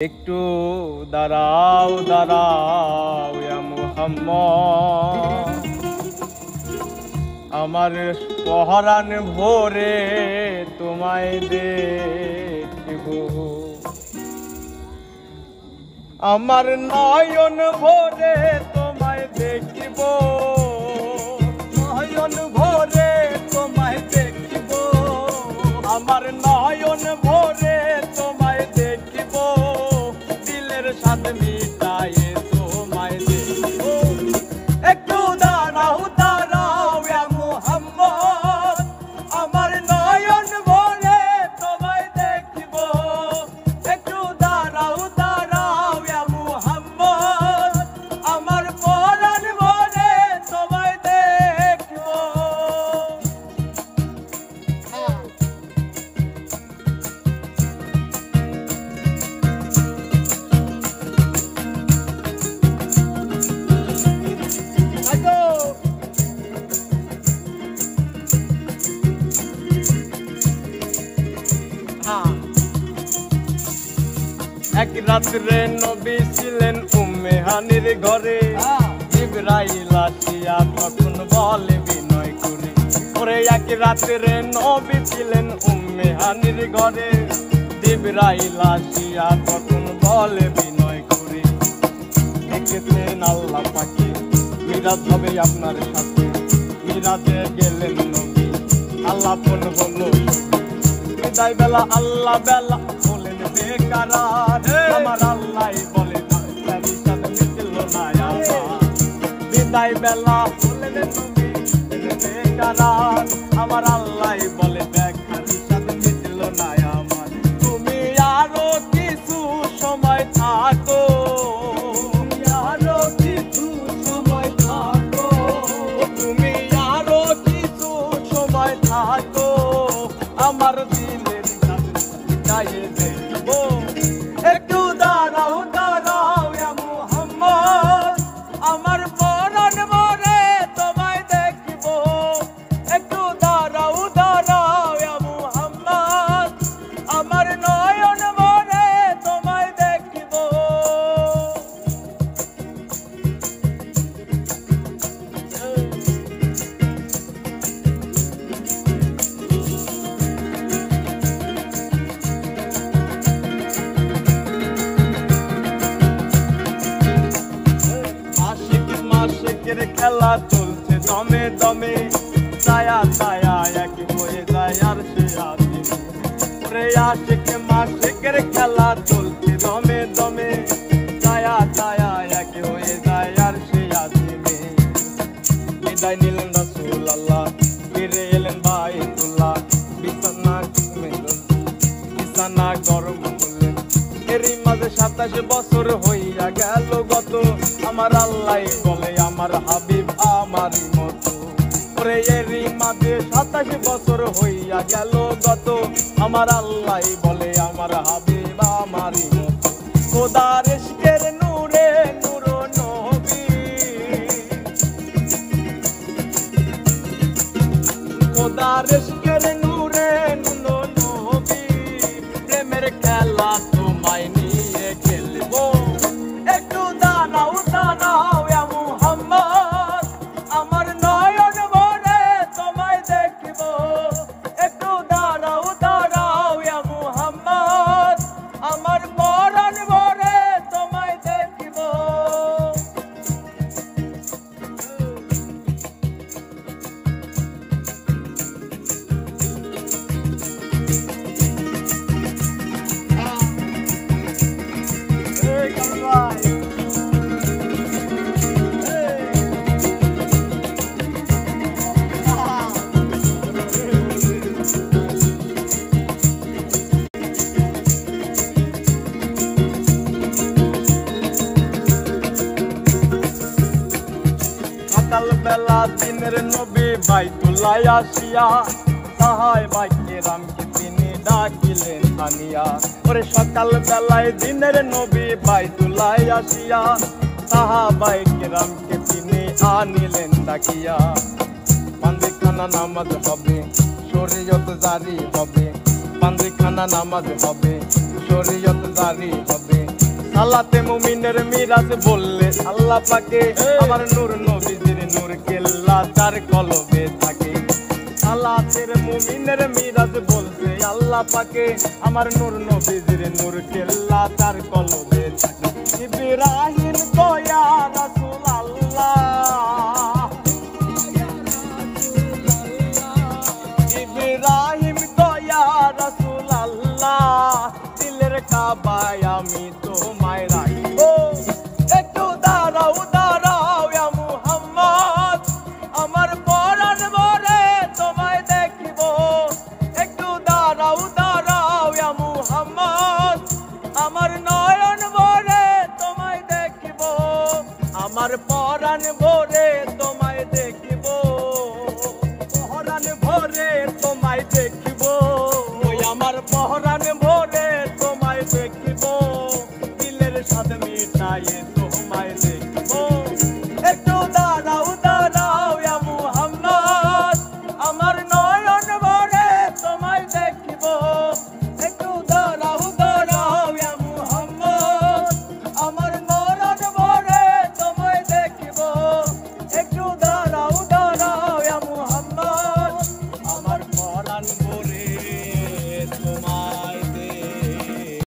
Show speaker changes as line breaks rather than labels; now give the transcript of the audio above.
একটু দাঁড়াও দাঁড়াও ইয়া মুহাম্মদ, আমার পহরান ভোরে তোমায় দেখিব, আমার নয়ন ভোরে তোমায় দেখিব, নয়ন ভোরে তোমায় দেখিব, আমার নয়ন ভোরে তোমায় দেখিব, দিলের স্বাদ মিটায়ে তোমায় দেখিব। একটু দাঁড়াও দাঁড়াও ইয়া মুহাম্মদ, আমার নয়ন ভোরে তোমায় দেখিব, একটু দাঁড়াও দাঁড়াও ইয়া মুহাম্মদ, আমার পরাণ ভোরে তোমায় দেখিব। এক রাত্রে নবী ছিলেন উম্মে হানির ঘরে, জিবরাইল আসিয়া তখন বলে বিনয় করে, ওরে এক রাত্রে নবী ছিলেন উম্মে হানির ঘরে, জিবরাইল আসিয়া তখন বলে বিনয় করে, দেখেছেন আল্লাহ পাকে মিরাজ হবে আপনার সাথে, মিরাজে গেলেন নবী আল্লাহ ফোন বলল বিদায় বেলা, আল্লাহ বেলা বলেন বেকারার, আমার আল্লাহ বলে মিটল না আমার, বিদায় বেলা বলেন তুমি বেকারার, আমার আল্লাহ বলে বেকার সাথে মিটল না আমার, তুমি আরো কিছু সময় থাকো, আরো কিছু সময় থাকো, তুমি আরো কিছু সময় থাকো, আমার দিলের গায়ে দেখব। একটু দাঁড়াও দাঁড়াও ইয়া মুহাম্মদ, আমার পরাণ ভরে তোমায় দেখব, একটু দাঁড়াও দাঁড়াও ইয়া মুহাম্মদ, আমার নয়ন ভরে তোমায় দেখব। আশিকের খেলা চলছে দমে দমে, ছায়া ছায়া এক হয়ে যায় আর সে আসে, রে আশিক মাশিকের খেলা চলছে দমে দমে, ছায়া ছায়া এক হয়ে যায় আর সে আসে। বিদায় নিলেন রাসূলুল্লাহ, ফিরে এলেন বাইতুল্লাহ, বিছানা গরম করলেন, এরই মাঝে 27 বছর হইয়া গেল গত, আমার আল্লাহ বলে আমার হাবিব আমারই মতো, ওরে এরই মাঝে 27 বছর হইয়া গেল গত, আমার আল্লাহ বলে আমার হাবিব আমারই মতো, খোদার ইশকের নূরে নূর নবী, খোদার ইশকের নূরে নূর নবী, প্রেমের খেলা তোমায় নিয়ে খেলবো। একটু দাঁড়াও দাঁড়াও ইয়া মুহাম্মদ, আমার নয়ন ভরে তোমায় দেখব, একটু দাঁড়াও দাঁড়াও ইয়া মুহাম্মদ, আমার পরাণ ভরে তোমায় দেখব। সকাল বেলা দিনের নবী বাইতুল্লাহ আসিয়া, সাহায় বাইকে রামকে তিনি ডাকিলেন আনিয়া, ওরে সকাল বেলায় দিনের নবী বাইতুল্লাহ আসিয়া, সাহাবায়ে রামকে তিনি আনিলেন ডাকিয়া, পান্দিখানা নামাজ হবে শরীয়ত জারি হবে, পান্দিখানা নামাজ হবে শরীয়ত জারি হবে। সালাতে মুমিনের মিরাজ বললে আল্লাহ পাকে আমার নূর নবীজির নূর কেল্লা তার কলবে থাকে। সালাতের মুমিনের মিরাজ বলছে আল্লাহ পাকে আমার নূর নবীজির নূর কেল্লা তার কলবে থাকে। ইব্রাহিম তো ইয়া রাসূলুল্লাহ, ইব্রাহিম তো ইয়া রাসূলুল্লাহ, দিলের কাবায় আমি তোমায় রাখব। একটু দাঁড়াও দাঁড়াও ইয়া মুহাম্মদ, আমার পরাণ ভরে তোমায় দেখিব। একটু দাঁড়াও দাঁড়াও ইয়া মুহাম্মদ, আমার নয়ন ভরে তোমায় দেখিব। আমার পরাণ ভরে তোমায় দেখিব, পরাণ ভরে তোমায় দেখিব। ওই আমার পরাণ ভরে তোমায় দেখিব, দিলের সাথে মিটাইয়ে